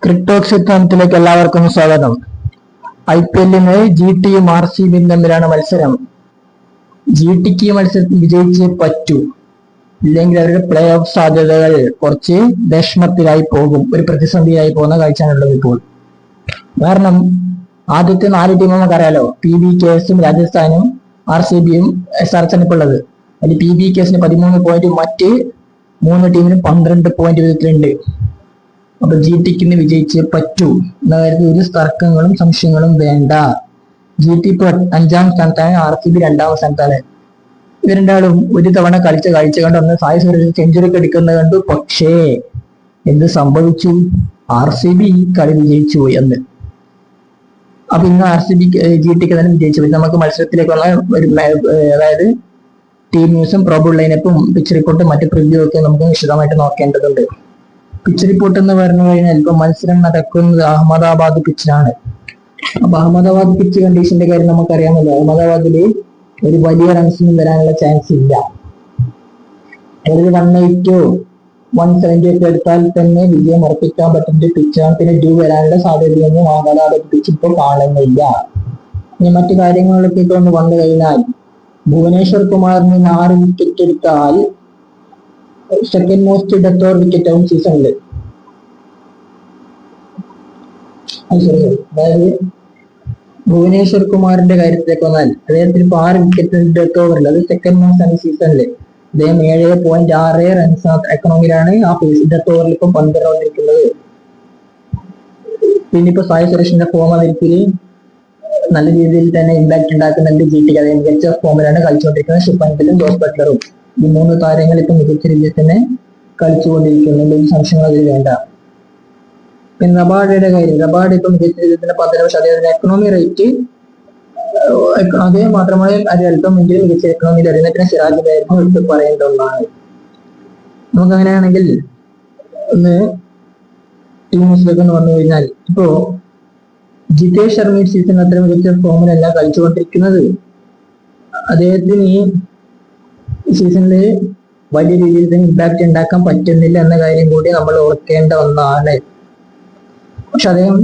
ക്രിക്ടോക്സ് സിദ്ധാന്തത്തിലേക്ക് എല്ലാവർക്കും സ്വാഗതം. IPL-ന് GT-യും RCB-യും തമ്മിലാണ് മത്സരം. GT-ക്ക് ഈ മത്സരത്തിൽ വിജയിച്ചേ പറ്റൂ, ഇല്ലെങ്കിൽ അവരുടെ പ്ലേ ഓഫ് സാധ്യതകൾ കുറച്ച് വിഷമത്തിലായി പോകും, ഒരു പ്രതിസന്ധിയായി പോകുന്ന കാഴ്ചയാണുള്ളത് ഇപ്പോൾ. കാരണം ആദ്യത്തെ 4 ടീം നമുക്കറിയാലോ, PBKS-ഉം രാജസ്ഥാനും RCB-യും SRH-ആണ് ഇപ്പോൾ ഉള്ളത്. അതിൽ PBKS-ന് 13 പോയിന്റ്, മറ്റ് 3 ടീമിനും 12 പോയിന്റ് വീതത്തിലുണ്ട്. അപ്പൊ GT-ക്ക് ഇന്ന് വിജയിച്ചേ പറ്റൂ എന്ന കാര്യത്തിൽ ഒരു തർക്കങ്ങളും സംശയങ്ങളും വേണ്ട. GT ഇപ്പോൾ 5ാം സ്ഥാനത്താണ്, RCB 2ാം സ്ഥാനത്താണ്. ഇവർ രണ്ടാളും ഒരു തവണ കളിച്ച കാഴ്ച കണ്ട് അന്ന് സായി സുരേഷ് സെഞ്ചുറി അടിക്കുന്നത് കണ്ടു. പക്ഷേ എന്ത് സംഭവിച്ചു? RCB കളി വിജയിച്ചു പോയി അന്ന്. അപ്പൊ ഇന്ന് GT-ക്ക് തന്നെ വിജയിച്ചു പോയി. നമുക്ക് മത്സരത്തിലേക്കുള്ള ഒരു അതായത് ടീം ന്യൂസും പ്രോബബിൾ ലൈനപ്പും പിച്ച് റിപ്പോർട്ടും മറ്റു പ്രിവ്യൂ ഒക്കെ നമുക്ക് വിശദമായിട്ട് നോക്കേണ്ടതുണ്ട്. പിച്ച് റിപ്പോർട്ട് എന്ന് പറഞ്ഞു കഴിഞ്ഞാൽ ഇപ്പൊ മത്സരം നടക്കുന്നത് അഹമ്മദാബാദ് പിച്ചിലാണ്. അപ്പൊ അഹമ്മദാബാദ് പിച്ച് കണ്ടീഷന്റെ കാര്യം നമുക്കറിയാമല്ലോ. അഹമ്മദാബാദില് ഒരു വലിയ റൺസിനും വരാനുള്ള ചാൻസ് ഇല്ല. ഒരു 180 170 ഒക്കെ എടുത്താൽ തന്നെ വിജയം ഉറപ്പിക്കാൻ പറ്റുന്ന പിച്ചാണ്. പിന്നെ ഡ്യൂ വരാനുള്ള സാധ്യതയൊന്നും അഹമ്മദാബാദ് പിച്ച് ഇപ്പോൾ കാണുന്നില്ല. ഇനി മറ്റു കാര്യങ്ങളിലൊക്കെ ഒന്ന് വന്നു കഴിഞ്ഞാൽ ഭുവനേശ്വർ കുമാറിന് 6 വിക്കറ്റ് എടുത്താൽ second most death over wicket ആവും സീസണില്. അതായത് ഭുവനേശ്വർ കുമാറിന്റെ കാര്യത്തിലേക്ക് വന്നാൽ അദ്ദേഹത്തിന് ഇപ്പോൾ 6 വിക്കറ്റ് ഡെത്ത് ഓവറിൽ, അത് സെക്കൻഡ് മോസ്റ്റ് ആണ് സീസണില്. അദ്ദേഹം 7.6 റൺസ് എക്കണോമിയിലാണ് ആ ഡെത്ത് ഓവറിൽ ഇപ്പം പന്തിറങ്ങിയിരിക്കുന്നത്. പിന്നെ ഇപ്പൊ സായി സുരേഷിന്റെ ഫോം അതിൽ നല്ല രീതിയിൽ തന്നെ ഇമ്പാക്ട് ഉണ്ടാക്കുന്നുണ്ട് GT-ക്ക്. അതേ മികച്ച ഫോമിലാണ് കളിച്ചുകൊണ്ടിരിക്കുന്നത്. ശുഭ്മാൻ ജോസ് ബട്ട്ലറും ഈ 3 താരങ്ങൾ ഇപ്പൊ മികച്ച രീതിയിൽ തന്നെ കളിച്ചുകൊണ്ടിരിക്കുന്നുണ്ട്. ഈ സംശയങ്ങൾ അതിൽ വേണ്ട. പിന്നെ റബാഡയുടെ കാര്യം, റബാഡ ഇപ്പൊ മികച്ച രീതിയിൽ തന്നെ 10, പക്ഷെ അദ്ദേഹത്തിന്റെ എക്കണോമി റേറ്റ് അദ്ദേഹം മാത്രമാണ് അത് അല്പം എങ്കിലും മികച്ച എക്കണോമിയിൽ അറിയുന്നത്. പിന്നെ സിറാജിനായിരുന്നു എടുത്ത് പറയേണ്ട ഒന്നാണ്. നമുക്ക് അങ്ങനെയാണെങ്കിൽ ഒന്ന് ടീം ന്യൂസിലേക്ക് ഒന്ന് വന്നു കഴിഞ്ഞാൽ, ഇപ്പോ ജിതേഷ് ശർമ്മ ഈ സീസൺ അത്ര മികച്ച ഫോമിലല്ല കളിച്ചുകൊണ്ടിരിക്കുന്നത്. അദ്ദേഹത്തിന് ഈ സീസണില് വലിയ രീതിയിൽ തന്നെ ഇമ്പാക്ട് ഉണ്ടാക്കാൻ പറ്റുന്നില്ല എന്ന കാര്യം കൂടി നമ്മൾ ഓർക്കേണ്ട ഒന്നാണ്. പക്ഷെ അദ്ദേഹം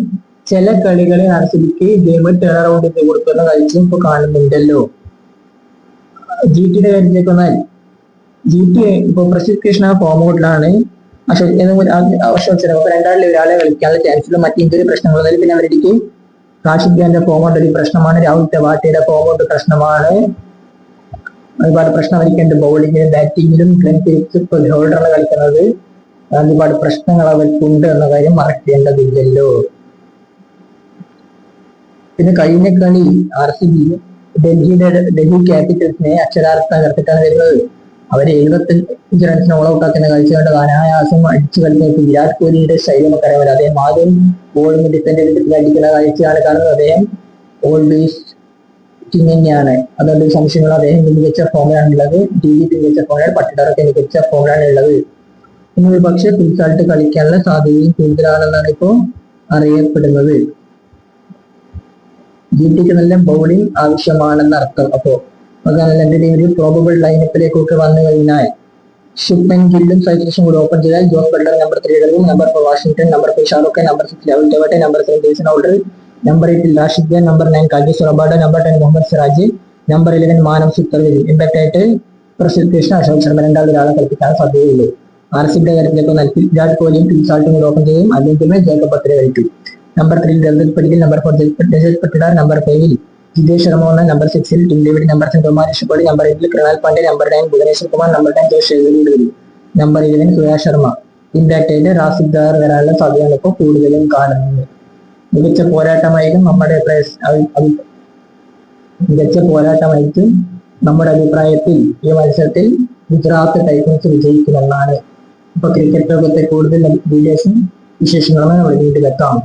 ചില കളികളിൽ RCB-ക്ക് ഗെയിം ടേൺ അറൗണ്ട് ചെയ്ത് കൊടുക്കുന്ന കാഴ്ചയും ഇപ്പൊ കാണുന്നുണ്ടല്ലോ. GT-യുടെ കാര്യത്തിലേക്ക് വന്നാൽ GT ഇപ്പൊ പ്രസിദ്ധ് കൃഷ്ണ ഫോം ഔട്ടിലാണ്. രണ്ടാളിൽ ഒരാളെ കളിക്കാനുള്ള ചാൻസിലും മറ്റു ഇഞ്ചുറി പ്രശ്നങ്ങൾ. പിന്നെ അവരുടെ കാശിക് ഖാന്റെ ഫോം ഔട്ട് ഒരു പ്രശ്നമാണ്. രാഹുൽ തെവാട്ടിയുടെ ഫോം ഔട്ട് പ്രശ്നമാണ്. ഒരുപാട് പ്രശ്നം അവർക്കുണ്ട്. ബൗളിങ്ങിലും ബാറ്റിങ്ങിലും ഹോൾഡറാണ് കളിക്കുന്നത്. ഒരുപാട് പ്രശ്നങ്ങൾ അവർക്കുണ്ട് എന്ന കാര്യം മറക്കേണ്ടതില്ലല്ലോ. പിന്നെ കഴിഞ്ഞ കളി RCB ഡൽഹി ക്യാപിറ്റൽസിനെ അക്ഷരാർത്ഥ തകർത്തിട്ടാണ് വരുന്നത്. അവര് 75 റൺസിന് ഓൾ ഔട്ട് ആക്കുന്ന കാഴ്ച കണ്ട് അനായാസം അടിച്ചു കളിക്കുന്നത്. വിരാട് കോഹ്ലിയുടെ ശൈലി നമുക്കറിയാമല്ലോ. അദ്ദേഹം ആദ്യം ബോളിംഗ് ഡിഫൻഡ് ചെയ്തിട്ട് അടിക്കുന്ന കാഴ്ചയാണ് കാണുന്നത്. അദ്ദേഹം ഓൾവേസ് ടീം തന്നെയാണ്. അതുകൊണ്ട് സംശയങ്ങൾ. അദ്ദേഹം മികച്ച ഫോമിലാണ് ഉള്ളത്. DDP മികച്ച ഫോമിലാണ്, പട്ടിടാറൊക്കെ മികച്ച ഫോമിലാണ് ഉള്ളത്. ഇനി പക്ഷേ പിൽക്കാലത്ത് കളിക്കാനുള്ള സാധ്യതയും കൂടുതലാണെന്നാണ് ഇപ്പോൾ അറിയപ്പെടുന്നത്. GT-ക്ക് നല്ല ബൗളിംഗ് ആവശ്യമാണെന്ന് അർത്ഥം. അപ്പോ അതാണ് എന്റെ ടീമിൽ പ്രോബബിൾ ലൈനപ്പിലേക്കൊക്കെ വന്നു കഴിഞ്ഞാൽ ശുഭ്മാൻ ഗില്ലും സായി സുരേഷും കൂടി ഓപ്പൺ ചെയ്താൽ ജോസ് ബട്ട്ലർ നമ്പർ 3 ഇടവും, number 4 Washington, number 5 Shahrukh Khan, number 6 Rahul Tewatia, number 7 Jason Holder, number 8 Rashid Khan, number 9 Kagiso Rabada, number 10 Mohammed Siraj, number 11 മാനം സിത്തർ വരും. ഇമ്പാക്ട് ആയിട്ട് പ്രസിദ്ധ് കൃഷ്ണ, അശോക് ശർമ്മ രണ്ടാളെ കളിപ്പിക്കാൻ സാധ്യതയുള്ളൂ. RCB-യുടെ കാര്യത്തിലേക്ക് വന്നാൽ വിരാട് കോഹ്ലിയും പിൽസാൾട്ടും കൂടി ഓപ്പൺ ചെയ്യും. അല്ലെങ്കിൽ ജേക്കബ് ബത്രെ കളിക്കും. Number 3 Rajat Padikkal, number 4 Rajat Patidar, number 5 Jitesh Sharma, number 6 Tim David, number 7 Kumar Rishabh, number 8 Krunal Pandya, number 9 Bhuvneshwar Kumar, number 10 Josh വരും. നമ്പർ 11 സുയാ ശർമ്മ. ഇമ്പാക്ട് ആയിട്ട് റാസിദ് ദാർ വരാനുള്ള സാധ്യതയാണ് ഇപ്പോൾ കൂടുതലും കാണുന്നത്. മികച്ച പോരാട്ടമായിരിക്കും നമ്മുടെ അഭിപ്രായത്തിൽ ഈ മത്സരത്തിൽ ഗുജറാത്ത് ടൈറ്റൻസ് വിജയിക്കുമെന്നാണ്. ഇപ്പൊ ക്രിക്കറ്റ് ലോകത്തെ കൂടുതൽ വീഡിയോസും വിശേഷങ്ങളുമായി നമ്മൾ വീട്ടിലെത്താം.